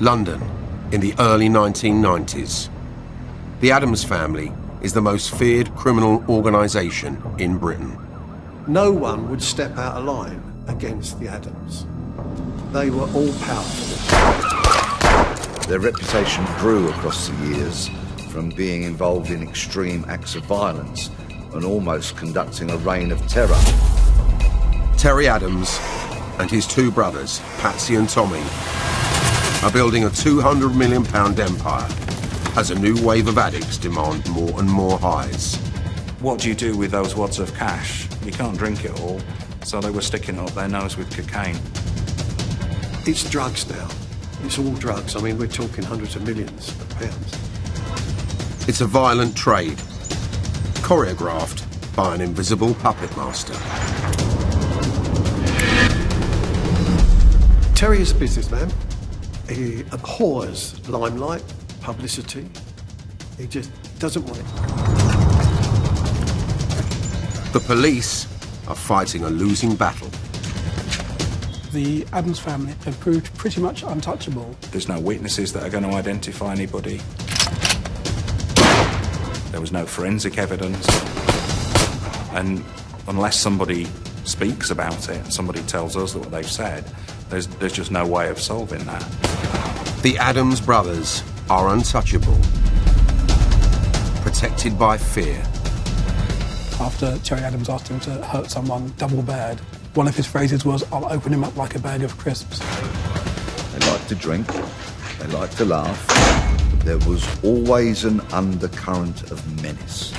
London, in the early 1990s. The Addams family is the most feared criminal organisation in Britain. No one would step out of line against the Addams. They were all powerful. Their reputation grew across the years from being involved in extreme acts of violence and almost conducting a reign of terror. Terry Addams and his two brothers, Patsy and Tommy, are building a £200 million empire as a new wave of addicts demand more and more highs. What do you do with those wads of cash? You can't drink it all, so they were sticking it up their nose with cocaine. It's drugs now. It's all drugs. I mean, we're talking hundreds of millions of pounds. It's a violent trade, choreographed by an invisible puppet master. Terry is a businessman. He abhors limelight, publicity. He just doesn't want it. The police are fighting a losing battle. The Addams family have proved pretty much untouchable. There's no witnesses that are going to identify anybody. There was no forensic evidence. And unless somebody speaks about it, somebody tells us that what they've said, there's just no way of solving that. The Addams brothers are untouchable, protected by fear. After Terry Addams asked him to hurt someone double bad, one of his phrases was, "I'll open him up like a bag of crisps." They liked to drink, they liked to laugh. There was always an undercurrent of menace,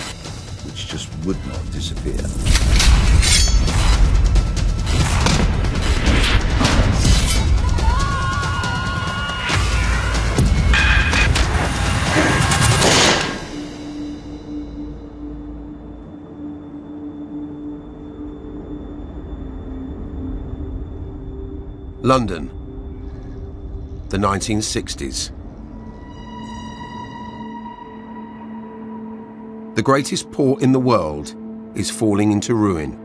which just would not disappear. London, the 1960s. The greatest port in the world is falling into ruin.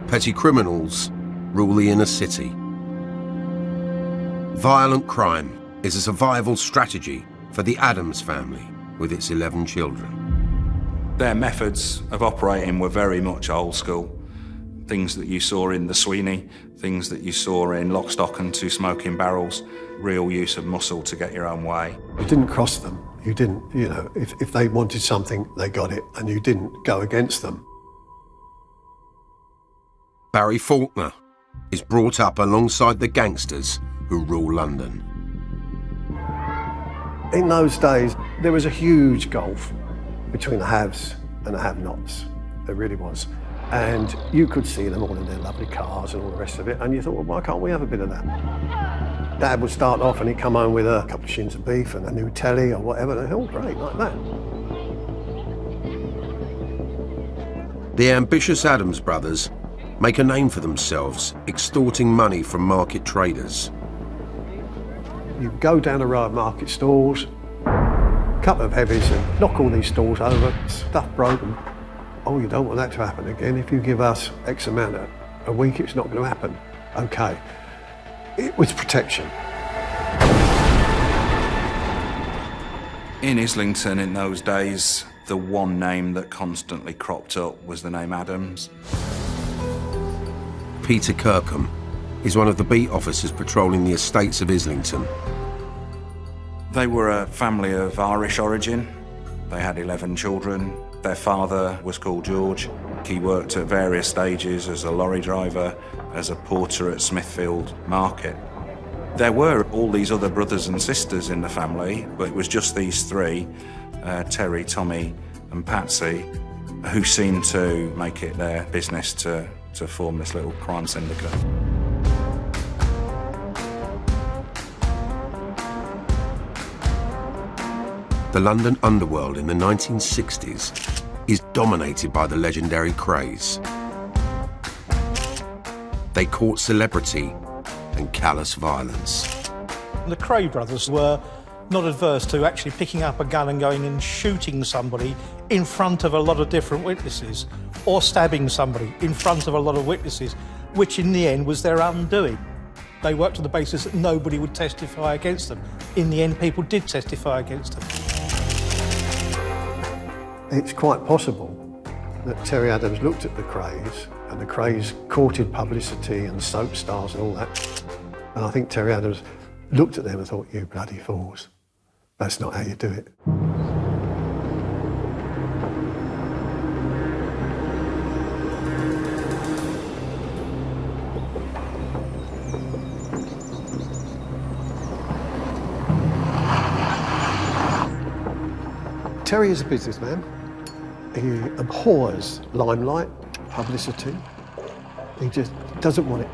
Petty criminals rule the inner city. Violent crime is a survival strategy for the Addams family with its 11 children. Their methods of operating were very much old school. Things that you saw in the Sweeney, things that you saw in Lock, Stock and Two Smoking Barrels, real use of muscle to get your own way. You didn't cross them. You didn't, you know, if they wanted something, they got it, and you didn't go against them. Barry Faulkner is brought up alongside the gangsters who rule London. In those days, there was a huge gulf between the haves and the have-nots. There really was. And you could see them all in their lovely cars and all the rest of it, and you thought, well, why can't we have a bit of that? Dad would start off and he'd come home with a couple of shins of beef and a new telly or whatever, and all great, like that. The ambitious Addams brothers make a name for themselves, extorting money from market traders. You go down a row of market stalls, a couple of heavies, and knock all these stalls over, stuff broken. Oh, you don't want that to happen again. If you give us X amount a week, it's not going to happen. Okay. It was protection. In Islington in those days, the one name that constantly cropped up was the name Addams. Peter Kirkham is one of the beat officers patrolling the estates of Islington. They were a family of Irish origin. They had 11 children. Their father was called George. He worked at various stages as a lorry driver, as a porter at Smithfield Market. There were all these other brothers and sisters in the family, but it was just these three, Terry, Tommy and Patsy, who seemed to make it their business to form this little crime syndicate. The London underworld in the 1960s is dominated by the legendary Krays. They court celebrity and callous violence. The Kray brothers were not adverse to actually picking up a gun and going and shooting somebody in front of a lot of different witnesses, or stabbing somebody in front of a lot of witnesses, which in the end was their undoing. They worked on the basis that nobody would testify against them. In the end, people did testify against them. It's quite possible that Terry Adams looked at the Krays, and the Krays courted publicity and soap stars and all that. And I think Terry Adams looked at them and thought, you bloody fools, that's not how you do it. Terry is a businessman. He abhors limelight, publicity. He just doesn't want it.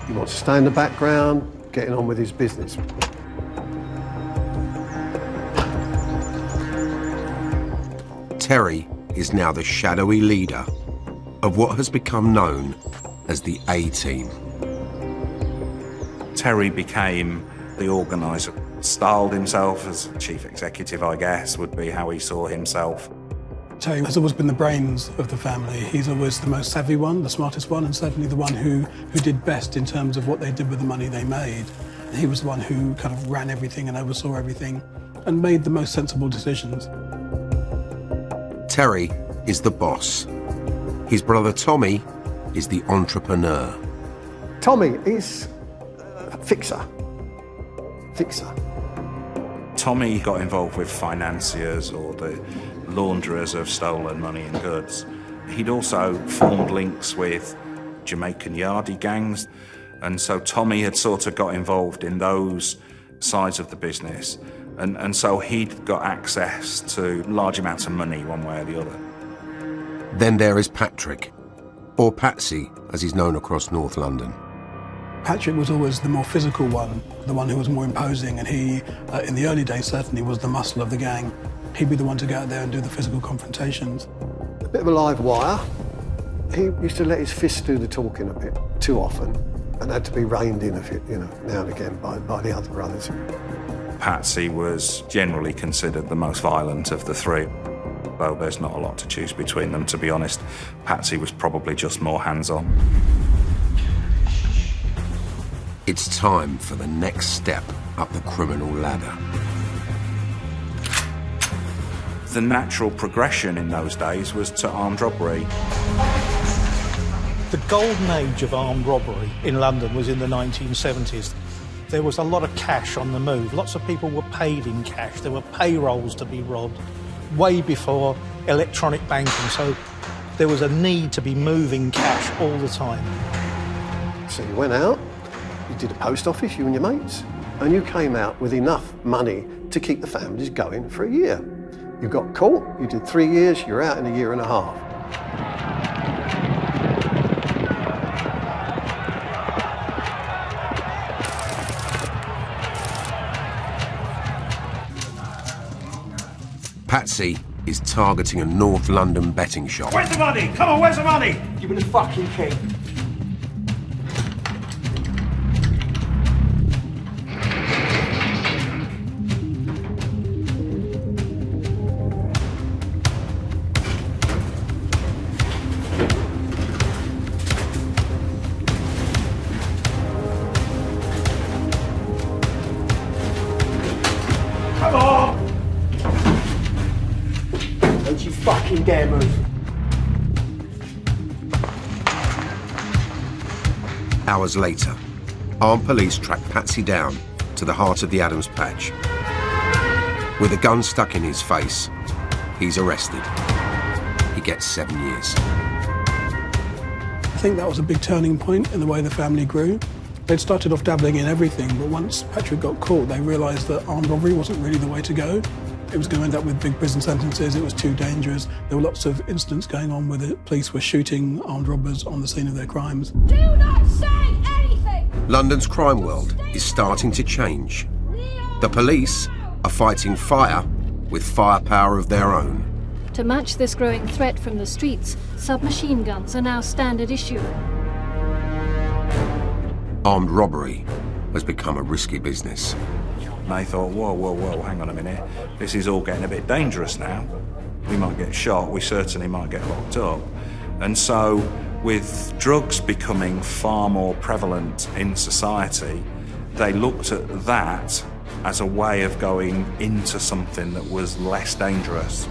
He wants to stay in the background, getting on with his business. Terry is now the shadowy leader of what has become known as the A-Team. Terry became the organiser, styled himself as chief executive, I guess, would be how he saw himself. Terry has always been the brains of the family. He's always the most savvy one, the smartest one, and certainly the one who did best in terms of what they did with the money they made. He was the one who kind of ran everything and oversaw everything and made the most sensible decisions. Terry is the boss. His brother Tommy is the entrepreneur. Tommy is a fixer. Tommy got involved with financiers or the launderers of stolen money and goods. He'd also formed links with Jamaican yardie gangs, and so Tommy had sort of got involved in those sides of the business, and so he'd got access to large amounts of money one way or the other. Then there is Patrick, or Patsy as he's known across North London. Patrick was always the more physical one, the one who was more imposing, and he, in the early days certainly, was the muscle of the gang. He'd be the one to go out there and do the physical confrontations. A bit of a live wire. He used to let his fists do the talking a bit too often and had to be reined in a bit, now and again by the other brothers. Patsy was generally considered the most violent of the three. Though there's not a lot to choose between them, to be honest. Patsy was probably just more hands-on. It's time for the next step up the criminal ladder. The natural progression in those days was to armed robbery. The golden age of armed robbery in London was in the 1970s. There was a lot of cash on the move. Lots of people were paid in cash. There were payrolls to be robbed way before electronic banking. So there was a need to be moving cash all the time. So you went out, you did a post office, you and your mates, and you came out with enough money to keep the families going for a year. You got caught, you did 3 years, you're out in a year and a half. Patsy is targeting a North London betting shop. Where's the money? Come on, where's the money? Give me the fucking key. Come on! Don't you fucking dare move. Hours later, armed police track Patsy down to the heart of the Adams patch. With a gun stuck in his face, he's arrested. He gets 7 years. I think that was a big turning point in the way the family grew. They'd started off dabbling in everything, but once Patrick got caught, they realised that armed robbery wasn't really the way to go. It was going to end up with big prison sentences, it was too dangerous. There were lots of incidents going on where the police were shooting armed robbers on the scene of their crimes. Do not say anything! London's crime world is starting to change. The police are fighting fire with firepower of their own. To match this growing threat from the streets, submachine guns are now standard issue. Armed robbery has become a risky business. And they thought, whoa, hang on a minute. This is all getting a bit dangerous now. We might get shot, we certainly might get locked up. And so With drugs becoming far more prevalent in society, they looked at that as a way of going into something that was less dangerous.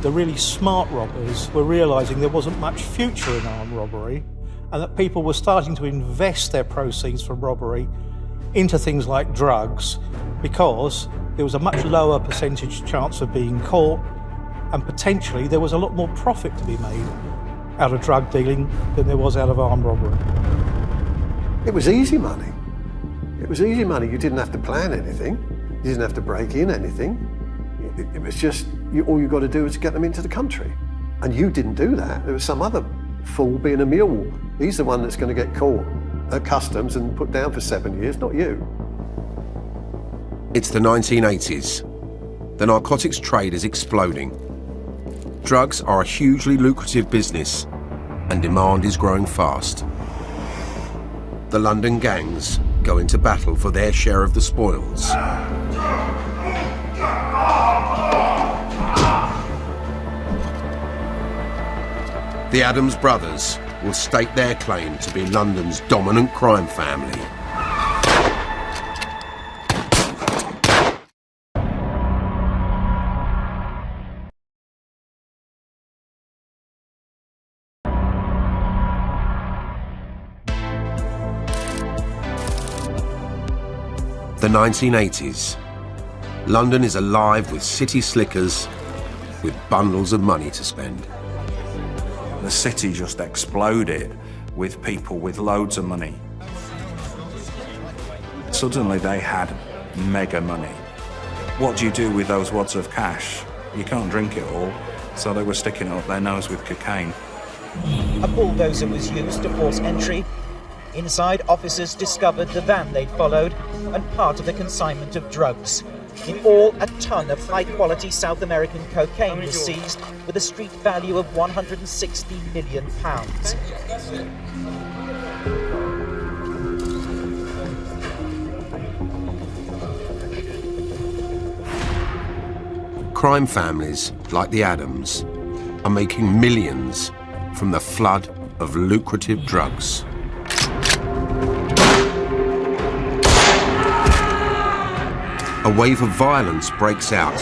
The really smart robbers were realising there wasn't much future in armed robbery, and that people were starting to invest their proceeds from robbery into things like drugs because there was a much lower percentage chance of being caught, and potentially there was a lot more profit to be made out of drug dealing than there was out of armed robbery. It was easy money. It was easy money. You didn't have to plan anything. You didn't have to break in anything. It was just, all you got to do was get them into the country. And you didn't do that. There was some other fool being a mule. He's the one that's going to get caught at customs and put down for 7 years, not you. It's the 1980s. The narcotics trade is exploding. Drugs are a hugely lucrative business, and demand is growing fast. The London gangs go into battle for their share of the spoils. The Adams brothers will stake their claim to be London's dominant crime family. The 1980s. London is alive with city slickers with bundles of money to spend. The city just exploded with people with loads of money. Suddenly they had mega money. What do you do with those wads of cash? You can't drink it all, so they were sticking it up their nose with cocaine. A bulldozer was used to force entry. Inside, officers discovered the van they'd followed and part of the consignment of drugs. In all, a ton of high-quality South American cocaine was seized with a street value of £160 million. Crime families like the Adams are making millions from the flood of lucrative drugs. A wave of violence breaks out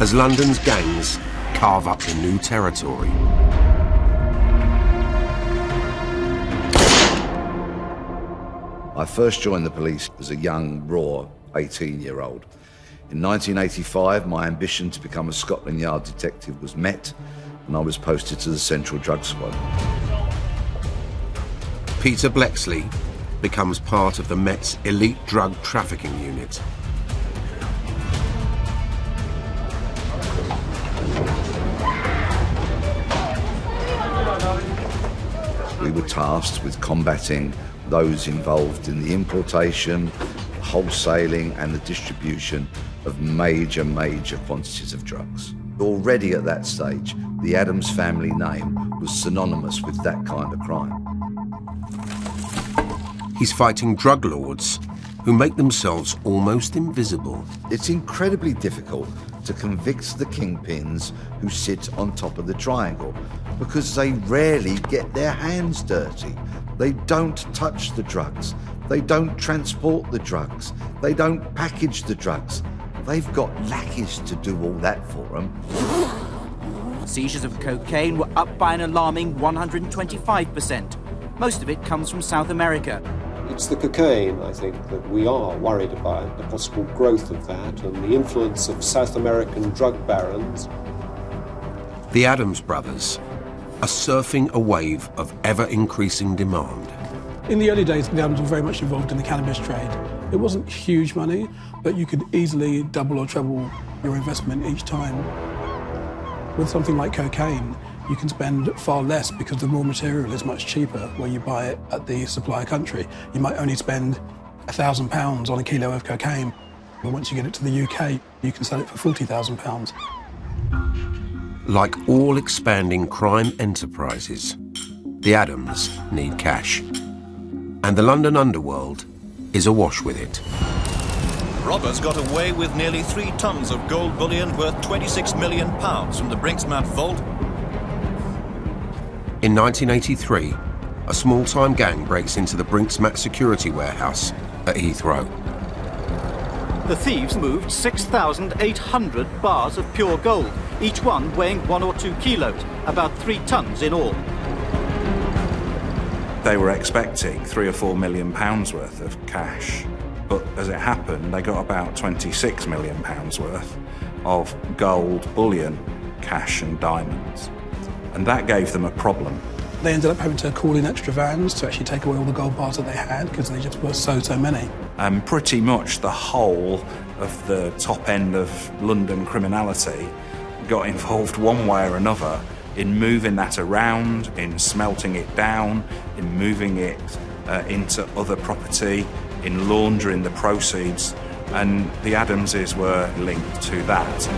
as London's gangs carve up the new territory. I first joined the police as a young, raw 18-year-old. In 1985, my ambition to become a Scotland Yard detective was met, and I was posted to the Central Drug Squad. Peter Blexley becomes part of the Met's elite drug trafficking unit. We were tasked with combating those involved in the importation, wholesaling and the distribution of major quantities of drugs. Already at that stage, the Adams family name was synonymous with that kind of crime. He's fighting drug lords who make themselves almost invisible. It's incredibly difficult to convict the kingpins who sit on top of the triangle because they rarely get their hands dirty. They don't touch the drugs. They don't transport the drugs. They don't package the drugs. They've got lackeys to do all that for them. Seizures of cocaine were up by an alarming 125%. Most of it comes from South America. It's the cocaine, I think, that we are worried about, the possible growth of that and the influence of South American drug barons. The Adams brothers are surfing a wave of ever-increasing demand. In the early days, the Adams were very much involved in the cannabis trade. It wasn't huge money, but you could easily double or treble your investment each time. With something like cocaine, you can spend far less because the raw material is much cheaper where you buy it at the supplier country. You might only spend £1,000 on a kilo of cocaine, but once you get it to the UK, you can sell it for £40,000. Like all expanding crime enterprises, the Adams need cash. And the London underworld is awash with it. Robbers got away with nearly 3 tons of gold bullion worth £26 million from the Brinksmat vault. In 1983, a small-time gang breaks into the Brinksmat security warehouse at Heathrow. The thieves moved 6,800 bars of pure gold, each one weighing 1 or 2 kilos, about 3 tons in all. They were expecting £3 or £4 million worth of cash, but as it happened, they got about £26 million worth of gold, bullion, cash and diamonds. And that gave them a problem. They ended up having to call in extra vans to actually take away all the gold bars that they had because they just were so many. And pretty much the whole of the top end of London criminality got involved one way or another in moving that around, in smelting it down, in moving it into other property, in laundering the proceeds, and the Adamses were linked to that.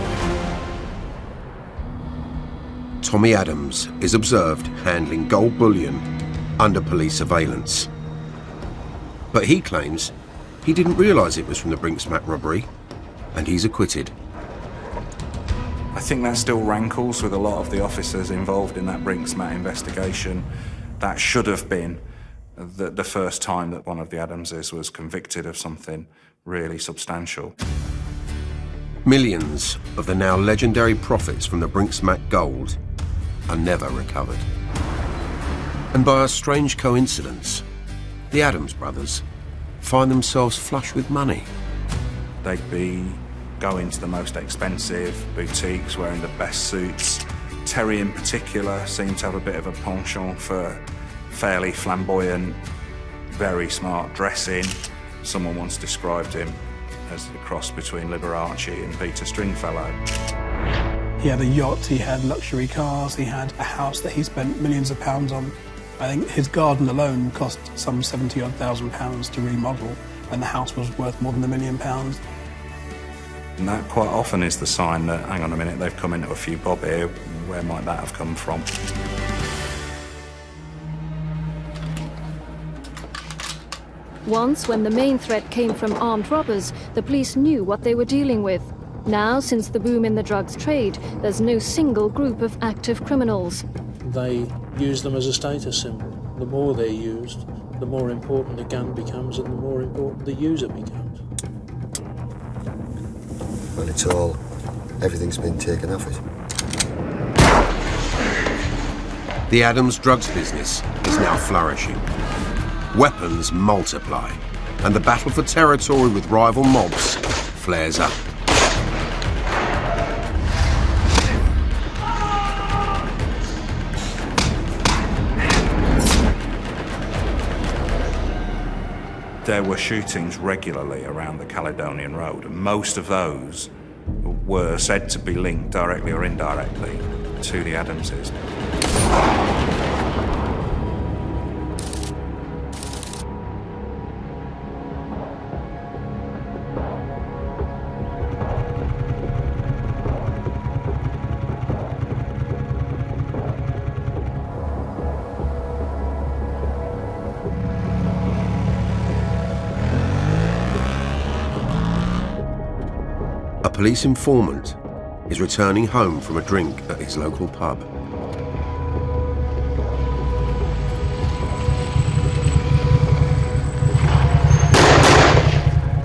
Tommy Adams is observed handling gold bullion under police surveillance. But he claims he didn't realise it was from the Brinksmat robbery, and he's acquitted. I think that still rankles with a lot of the officers involved in that Brinksmat investigation. That should have been the first time that one of the Adamses was convicted of something really substantial. Millions of the now legendary profits from the Brinksmat gold are never recovered. And by a strange coincidence, the Adams brothers find themselves flush with money. They'd be going to the most expensive boutiques, wearing the best suits. Terry in particular seemed to have a bit of a penchant for fairly flamboyant, very smart dressing. Someone once described him as the cross between Liberace and Peter Stringfellow. He had a yacht, he had luxury cars, he had a house that he spent millions of pounds on. I think his garden alone cost some £70,000 to remodel, and the house was worth more than £1 million. And that quite often is the sign that, hang on a minute, they've come into a few bob here, where might that have come from? Once, when the main threat came from armed robbers, the police knew what they were dealing with. Now, since the boom in the drugs trade, there's no single group of active criminals. They use them as a status symbol. The more they're used, the more important the gun becomes and the more important the user becomes. Well, it's all, everything's been taken off it. The Adams drugs business is now flourishing. Weapons multiply, and the battle for territory with rival mobs flares up. There were shootings regularly around the Caledonian Road, and most of those were said to be linked directly or indirectly to the Adamses. A police informant is returning home from a drink at his local pub.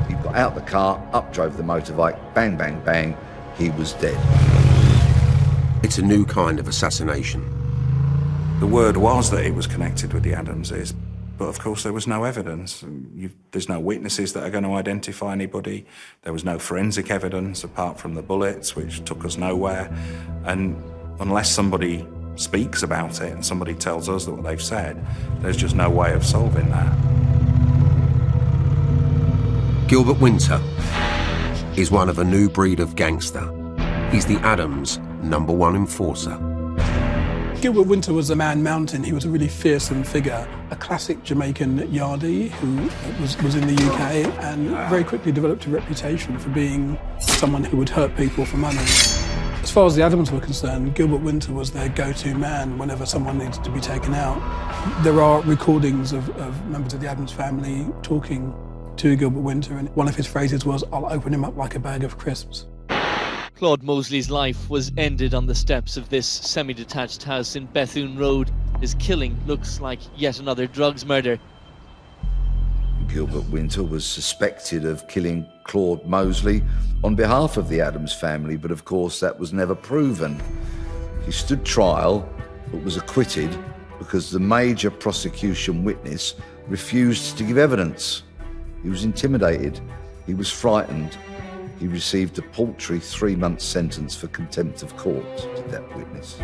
He got out the car, up drove the motorbike, bang, bang, bang, he was dead. It's a new kind of assassination. The word was that it was connected with the Adamses, but of course there was no evidence. There's no witnesses that are going to identify anybody. There was no forensic evidence apart from the bullets, which took us nowhere. And unless somebody speaks about it and somebody tells us that what they've said, there's just no way of solving that. Gilbert Winter is one of a new breed of gangster. He's the Adams' #1 enforcer. Gilbert Winter was a man mountain. He was a really fearsome figure, a classic Jamaican yardie who was in the UK and very quickly developed a reputation for being someone who would hurt people for money. As far as the Adams were concerned, Gilbert Winter was their go-to man whenever someone needed to be taken out. There are recordings of members of the Adams family talking to Gilbert Winter, and one of his phrases was, "I'll open him up like a bag of crisps." Claude Mosley's life was ended on the steps of this semi-detached house in Bethune Road His killing looks like yet another drugs murder. Gilbert Winter was suspected of killing Claude Mosley on behalf of the Adams family, but of course that was never proven. He stood trial but was acquitted because the major prosecution witness refused to give evidence. He was intimidated, he was frightened. He received a paltry 3-month sentence for contempt of court, did that witness.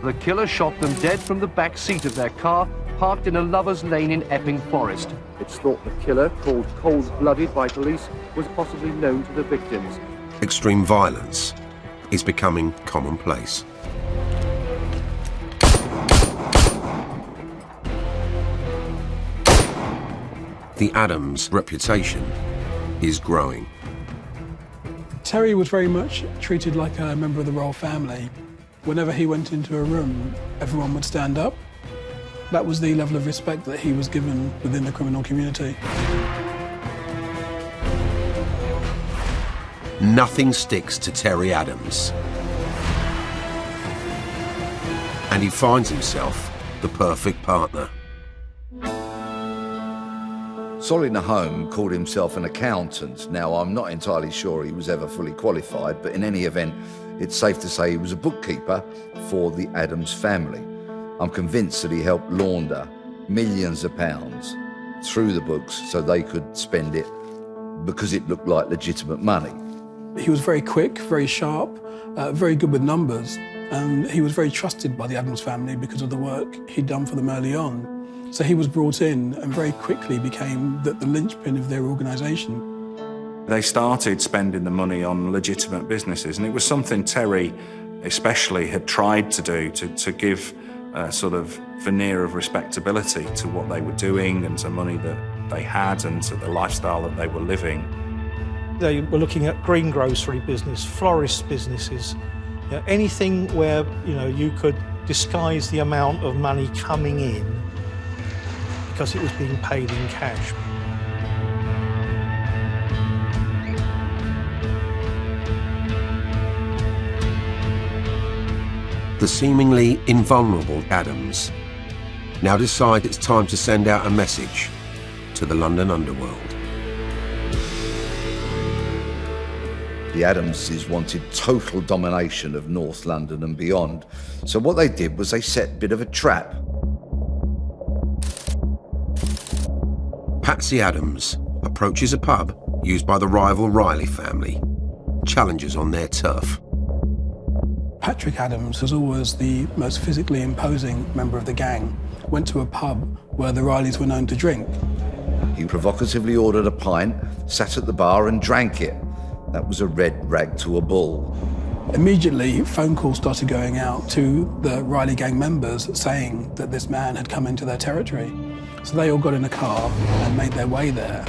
The killer shot them dead from the back seat of their car, parked in a lover's lane in Epping Forest. It's thought the killer, called Cold-Blooded by police, was possibly known to the victims. Extreme violence is becoming commonplace. The Adams reputation is growing. Terry was very much treated like a member of the royal family. Whenever he went into a room, everyone would stand up. That was the level of respect that he was given within the criminal community. Nothing sticks to Terry Adams. And he finds himself the perfect partner. Solly Nahome called himself an accountant. Now, I'm not entirely sure he was ever fully qualified, but in any event, it's safe to say he was a bookkeeper for the Adams family. I'm convinced that he helped launder millions of pounds through the books so they could spend it because it looked like legitimate money. He was very quick, very sharp, very good with numbers, and he was very trusted by the Adams family because of the work he'd done for them early on. So he was brought in and very quickly became the linchpin of their organisation. They started spending the money on legitimate businesses, and it was something Terry especially had tried to do to give a sort of veneer of respectability to what they were doing and to money that they had and to the lifestyle that they were living. They were looking at greengrocery business, florist businesses, anything where you could disguise the amount of money coming in because it was being paid in cash. The seemingly invulnerable Adams now decide it's time to send out a message to the London underworld. The Adamses wanted total domination of North London and beyond, so what they did was they set a bit of a trap. Patsy Adams approaches a pub used by the rival Riley family, challenges on their turf. Patrick Adams was always the most physically imposing member of the gang, went to a pub where the Rileys were known to drink. He provocatively ordered a pint, sat at the bar and drank it. That was a red rag to a bull. Immediately, phone calls started going out to the Riley gang members saying that this man had come into their territory. So they all got in a car and made their way there.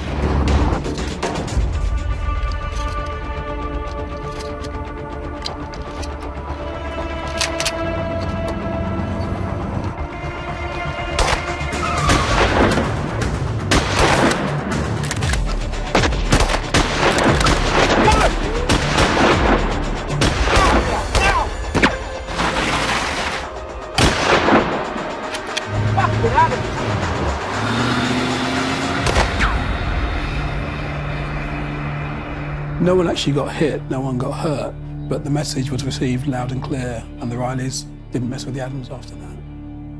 No one actually got hit, no one got hurt, but the message was received loud and clear, and the Rileys didn't mess with the Adams after that.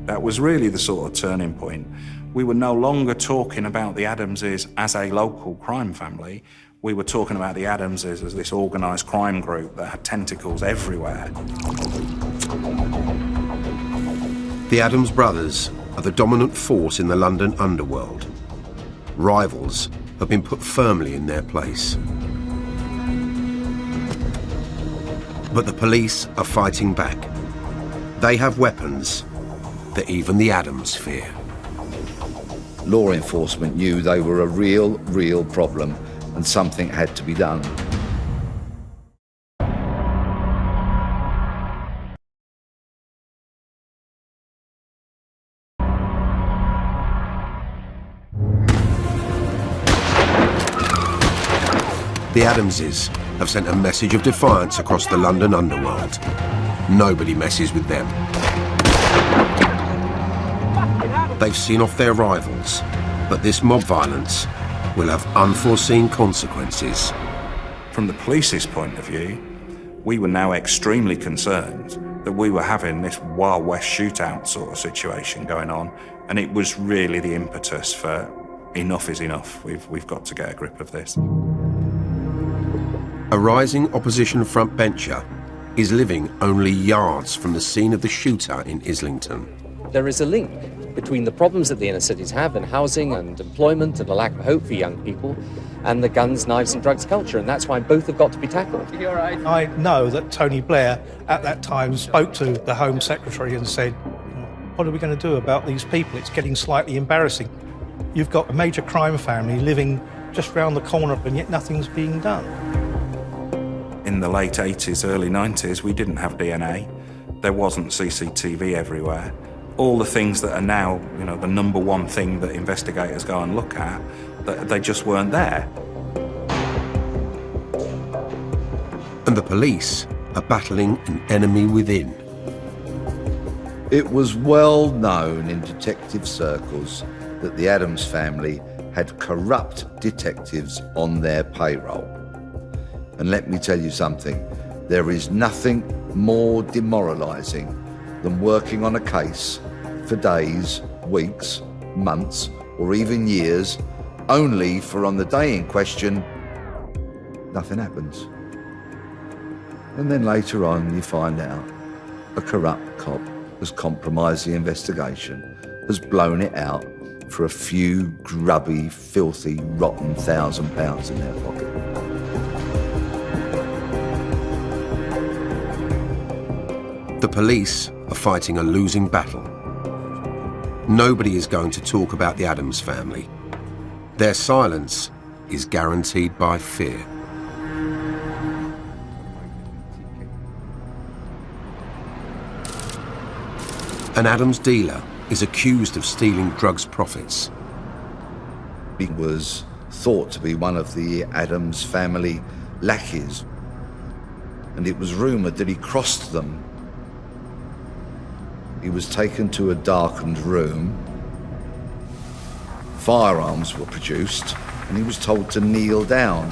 That was really the sort of turning point. We were no longer talking about the Adamses as a local crime family. We were talking about the Adamses as this organised crime group that had tentacles everywhere. The Adams brothers are the dominant force in the London underworld. Rivals have been put firmly in their place. But the police are fighting back. They have weapons that even the Adams fear. Law enforcement knew they were a real problem, and something had to be done. The Adamses have sent a message of defiance across the London underworld. Nobody messes with them. They've seen off their rivals, but this mob violence will have unforeseen consequences. From the police's point of view, we were now extremely concerned that we were having this Wild West shootout sort of situation going on, and it was really the impetus for enough is enough. We've got to get a grip of this. A rising opposition frontbencher is living only yards from the scene of the shootout in Islington. There is a link between the problems that the inner cities have in housing and employment and a lack of hope for young people and the guns, knives and drugs culture, and that's why both have got to be tackled. You're right. I know that Tony Blair at that time spoke to the Home Secretary and said, what are we going to do about these people? It's getting slightly embarrassing. You've got a major crime family living just round the corner and yet nothing's being done. In the late 80s, early 90s, we didn't have DNA. There wasn't CCTV everywhere. All the things that are now, the number one thing that investigators go and look at, they just weren't there. And the police are battling an enemy within. It was well known in detective circles that the Adams family had corrupt detectives on their payroll. And let me tell you something, there is nothing more demoralising than working on a case for days, weeks, months, or even years, only for on the day in question, nothing happens. And then later on you find out a corrupt cop has compromised the investigation, has blown it out for a few grubby, filthy, rotten £1,000 in their pocket. The police are fighting a losing battle. Nobody is going to talk about the Adams family. Their silence is guaranteed by fear. An Adams dealer is accused of stealing drugs profits. He was thought to be one of the Adams family lackeys, and it was rumoured that he crossed them. He was taken to a darkened room, firearms were produced, and he was told to kneel down.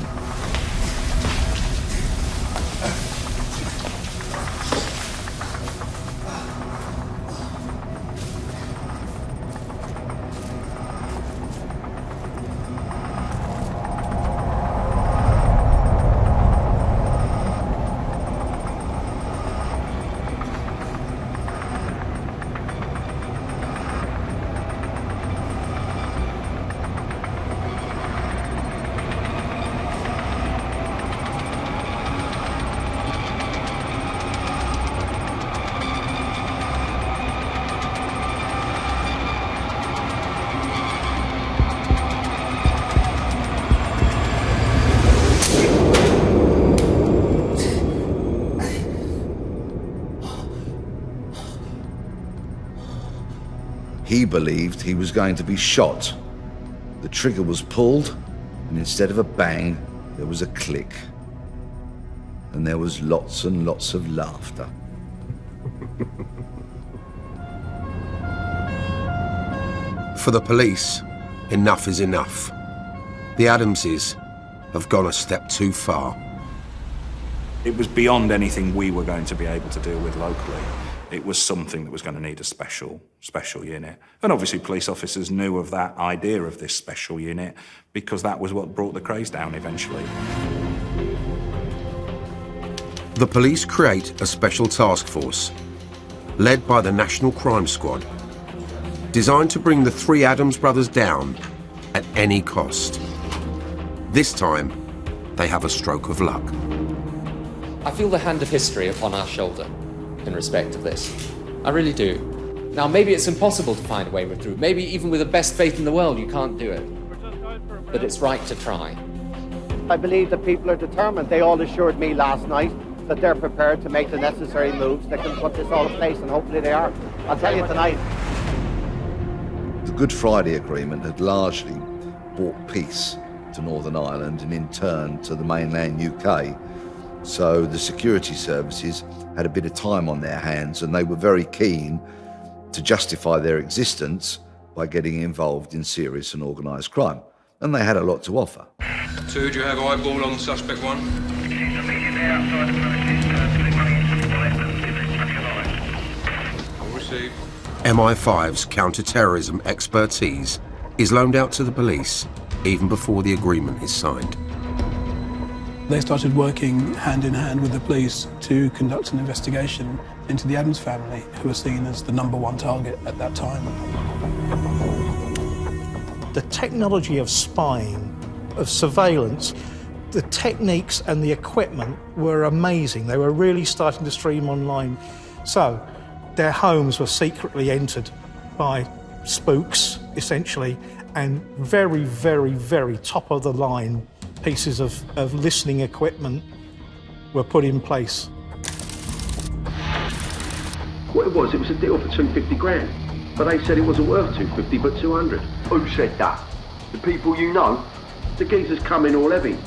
He believed he was going to be shot. The trigger was pulled, and instead of a bang, there was a click. And there was lots and lots of laughter. For the police, enough is enough. The Adamses have gone a step too far. It was beyond anything we were going to be able to deal with locally. It was something that was going to need a special unit. And obviously police officers knew of that idea of this special unit because that was what brought the craze down eventually. The police create a special task force, led by the National Crime Squad, designed to bring the three Adams brothers down at any cost. This time, they have a stroke of luck. I feel the hand of history upon our shoulder in respect of this. I really do. Now, maybe it's impossible to find a way through. Maybe even with the best faith in the world, you can't do it. But it's right to try. I believe the people are determined. They all assured me last night that they're prepared to make the necessary moves that can put this all in place, and hopefully they are. I'll tell you tonight. The Good Friday Agreement had largely brought peace to Northern Ireland and in turn to the mainland UK. So the security services had a bit of time on their hands, and they were very keen to justify their existence by getting involved in serious and organised crime, and they had a lot to offer. 2, do you have eyeball on suspect 1? All received. MI5's counter-terrorism expertise is loaned out to the police even before the agreement is signed. They started working hand in hand with the police to conduct an investigation into the Adams family, who were seen as the #1 target at that time. The technology of spying, of surveillance, the techniques and the equipment were amazing. They were really starting to stream online. So their homes were secretly entered by spooks, essentially, and very, very, very top of the line pieces of listening equipment were put in place. What it was a deal for 250 grand. But they said it wasn't worth 250, but 200. Who said that? The people you know? The geezer's come in all heavy,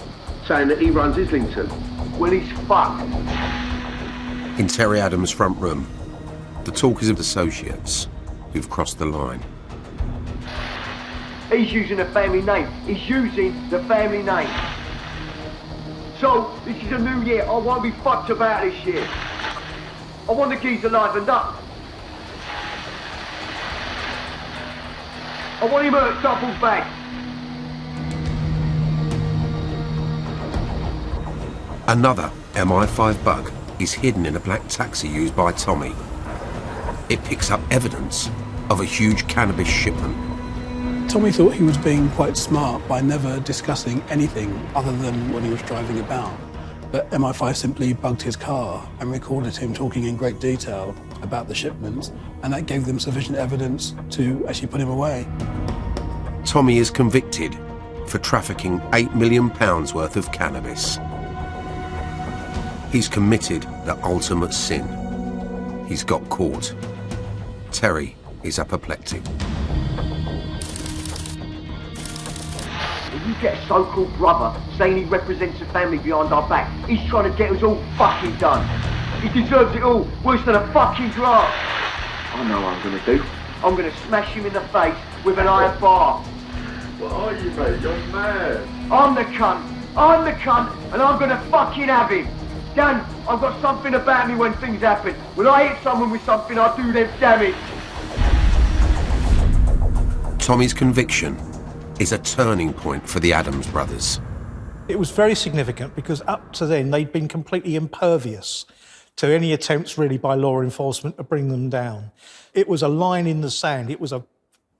saying that he runs Islington. Well, he's fucked. In Terry Adams' front room, the talk is of associates who've crossed the line. He's using the family name. He's using the family name. So, this is a new year. I won't be fucked about this year. I want the geezer livened up. I want him at double back. Another MI5 bug is hidden in a black taxi used by Tommy. It picks up evidence of a huge cannabis shipment. Tommy thought he was being quite smart by never discussing anything other than when he was driving about. But MI5 simply bugged his car and recorded him talking in great detail about the shipments, and that gave them sufficient evidence to actually put him away. Tommy is convicted for trafficking £8 million worth of cannabis. He's committed the ultimate sin. He's got caught. Terry is apoplectic. You get a so-called brother saying he represents a family behind our back. He's trying to get us all fucking done. He deserves it all, worse than a fucking draft. I know what I'm gonna do. I'm gonna smash him in the face with an iron bar. What are you, mate? You're mad. I'm the cunt. I'm the cunt, and I'm gonna fucking have him. Dan, I've got something about me when things happen. When I hit someone with something, I do them damage. Tommy's conviction is a turning point for the Adams brothers. It was very significant because up to then they'd been completely impervious to any attempts really by law enforcement to bring them down. It was a line in the sand. It was a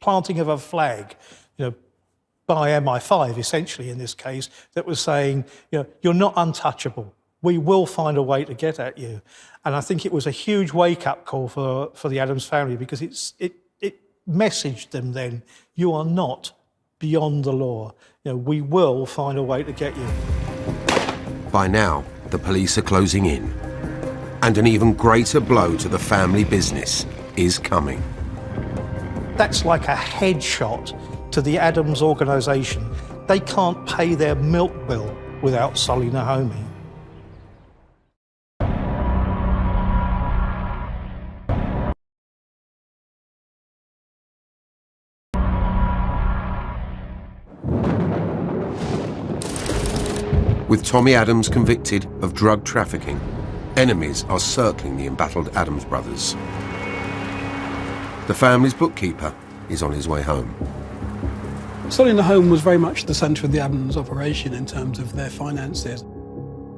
planting of a flag, by MI5 essentially in this case, that was saying, you're not untouchable. We will find a way to get at you. And I think it was a huge wake-up call for the Adams family because it messaged them then, you are not beyond the law. We will find a way to get you. By now, the police are closing in, and an even greater blow to the family business is coming. That's like a headshot to the Adams organisation. They can't pay their milk bill without Solly Nahomi. With Tommy Adams convicted of drug trafficking, enemies are circling the embattled Adams brothers. The family's bookkeeper is on his way home. Solly Nahomi was very much the centre of the Adams operation in terms of their finances.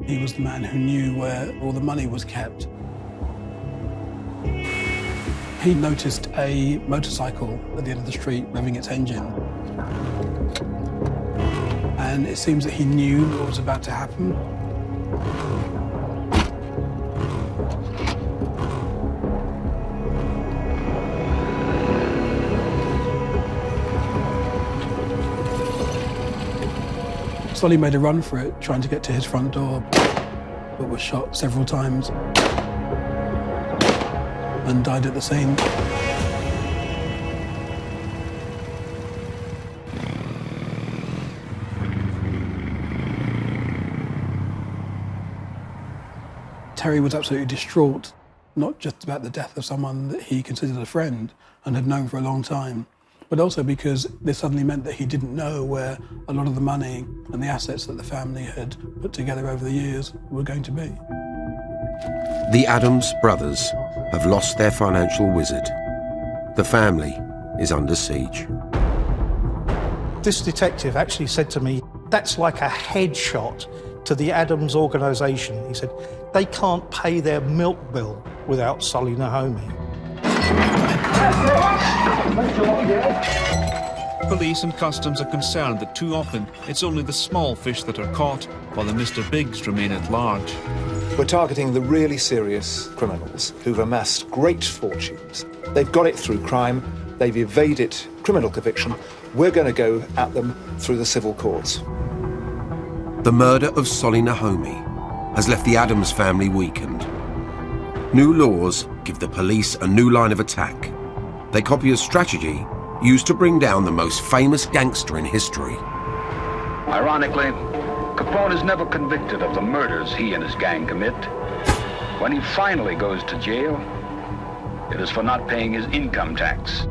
He was the man who knew where all the money was kept. He noticed a motorcycle at the end of the street revving its engine. And it seems that he knew what was about to happen. Solly made a run for it, trying to get to his front door, but was shot several times and died at the scene. Terry was absolutely distraught, not just about the death of someone that he considered a friend and had known for a long time, but also because this suddenly meant that he didn't know where a lot of the money and the assets that the family had put together over the years were going to be. The Adams brothers have lost their financial wizard. The family is under siege. This detective actually said to me, that's like a headshot to the Adams organisation. He said, they can't pay their milk bill without Solly Nahomi. Police and customs are concerned that too often it's only the small fish that are caught, while the Mr. Bigs remain at large. We're targeting the really serious criminals who've amassed great fortunes. They've got it through crime, they've evaded criminal conviction. We're going to go at them through the civil courts. The murder of Solly Nahomi has left the Adams family weakened. New laws give the police a new line of attack. They copy a strategy used to bring down the most famous gangster in history. Ironically, Capone is never convicted of the murders he and his gang commit. When he finally goes to jail, it is for not paying his income tax.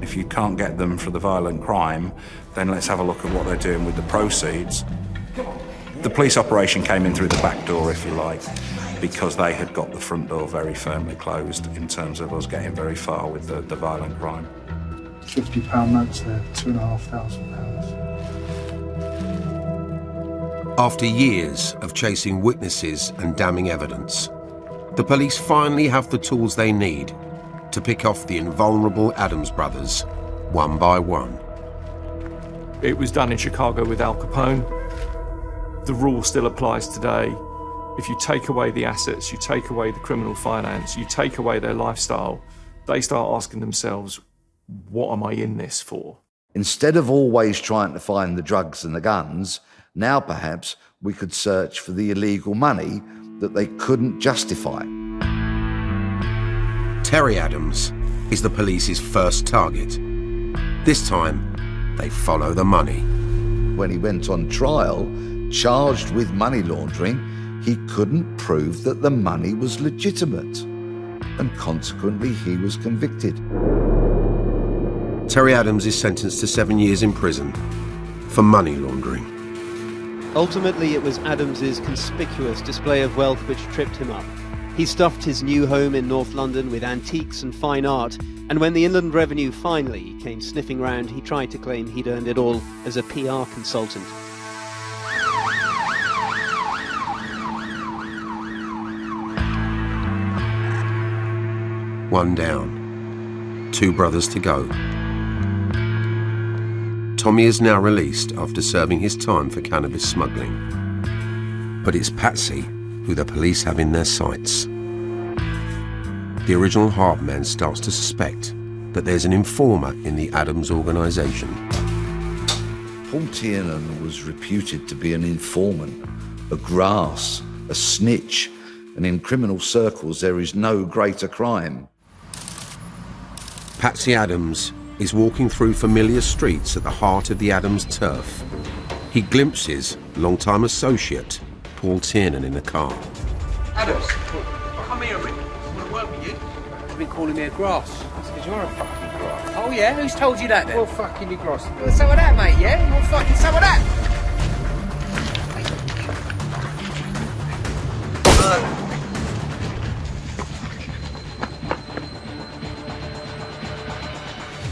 If you can't get them for the violent crime, then let's have a look at what they're doing with the proceeds. The police operation came in through the back door, if you like, because they had got the front door very firmly closed in terms of us getting very far with the violent crime. £50 notes there, £2,500. After years of chasing witnesses and damning evidence, the police finally have the tools they need to pick off the invulnerable Adams brothers one by one. It was done in Chicago with Al Capone. The rule still applies today. If you take away the assets, you take away the criminal finance, you take away their lifestyle, they start asking themselves, what am I in this for? Instead of always trying to find the drugs and the guns, now perhaps we could search for the illegal money that they couldn't justify. Terry Adams is the police's first target. This time, they follow the money. When he went on trial, charged with money laundering, he couldn't prove that the money was legitimate, and consequently he was convicted. Terry Adams is sentenced to 7 years in prison for money laundering. Ultimately, it was Adams's conspicuous display of wealth which tripped him up. He stuffed his new home in North London with antiques and fine art, and when the Inland Revenue finally came sniffing round, he tried to claim he'd earned it all as a PR consultant. One down, 2 brothers to go. Tommy is now released after serving his time for cannabis smuggling. But it's Patsy who the police have in their sights. The original Harp man starts to suspect that there's an informer in the Adams organisation. Paul Tiernan was reputed to be an informant, a grass, a snitch, and in criminal circles there is no greater crime. Patsy Adams is walking through familiar streets at the heart of the Adams turf. He glimpses longtime associate Paul Tiernan in the car. Adams, come here a minute. I want to work with you. You've been calling me a grass. That's because you're a fucking grass. Oh yeah? Who's told you that then? Well, fucking you grass. You want some of that, mate, yeah? You want fucking some of that?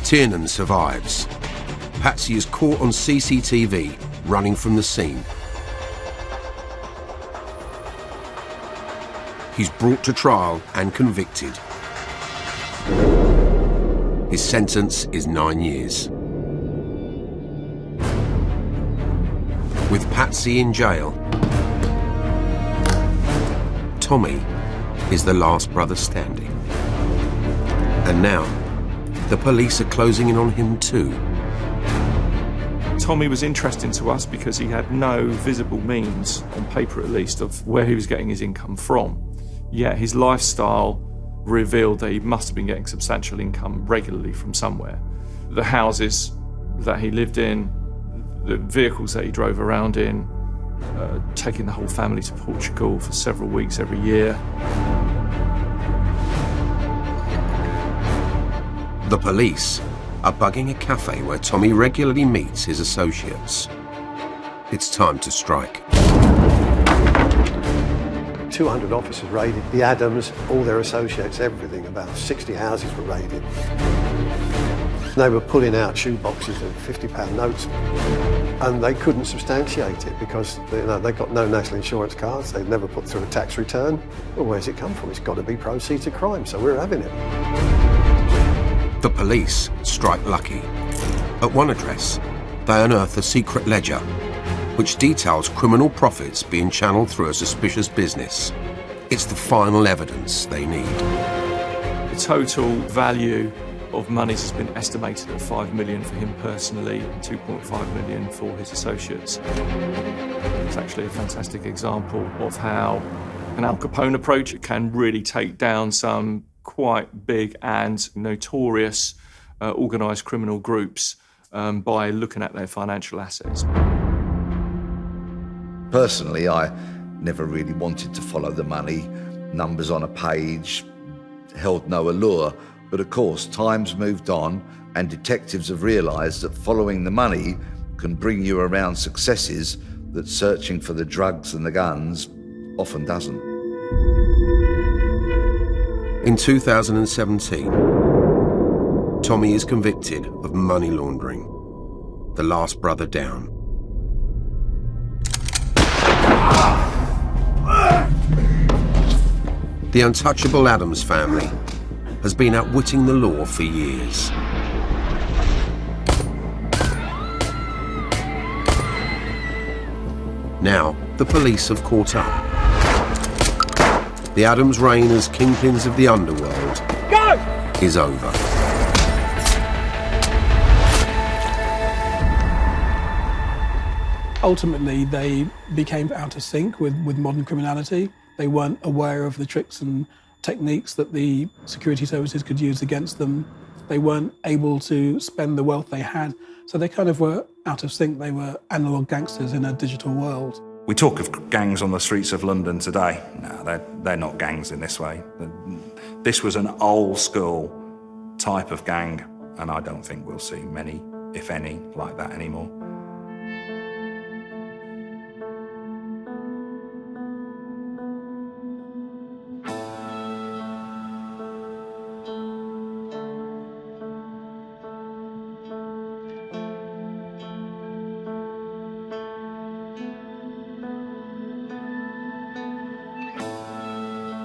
Tiernan survives. Patsy is caught on CCTV running from the scene. He's brought to trial and convicted. His sentence is 9 years. With Patsy in jail, Tommy is the last brother standing. And now, the police are closing in on him too. Tommy was interesting to us because he had no visible means, on paper at least, of where he was getting his income from. Yet his lifestyle revealed that he must have been getting substantial income regularly from somewhere. The houses that he lived in, the vehicles that he drove around in, taking the whole family to Portugal for several weeks every year. The police are bugging a cafe where Tommy regularly meets his associates. It's time to strike. 200 officers raided. The Adams, all their associates, everything. About 60 houses were raided. They were pulling out shoe boxes of £50 notes, and they couldn't substantiate it because they got no national insurance cards. They'd never put through a tax return. Well, where's it come from? It's got to be proceeds of crime, so we're having it. The police strike lucky. At one address, they unearth a secret ledger which details criminal profits being channeled through a suspicious business. It's the final evidence they need. The total value of monies has been estimated at $5 million for him personally and $2.5 million for his associates. It's actually a fantastic example of how an Al Capone approach can really take down some quite big and notorious organised criminal groups by looking at their financial assets. Personally, I never really wanted to follow the money. Numbers on a page held no allure. But of course, time's moved on and detectives have realised that following the money can bring you around successes that searching for the drugs and the guns often doesn't. In 2017, Tommy is convicted of money laundering. The last brother down. The untouchable Adams family has been outwitting the law for years. Now, the police have caught up. The Adams' reign as kingpins of the underworld is over. Ultimately, they became out of sync with modern criminality. They weren't aware of the tricks and techniques that the security services could use against them. They weren't able to spend the wealth they had, so they kind of were out of sync. They were analog gangsters in a digital world. We talk of gangs on the streets of London today. No, they're not gangs in this way. This was an old school type of gang, and I don't think we'll see many, if any, like that anymore.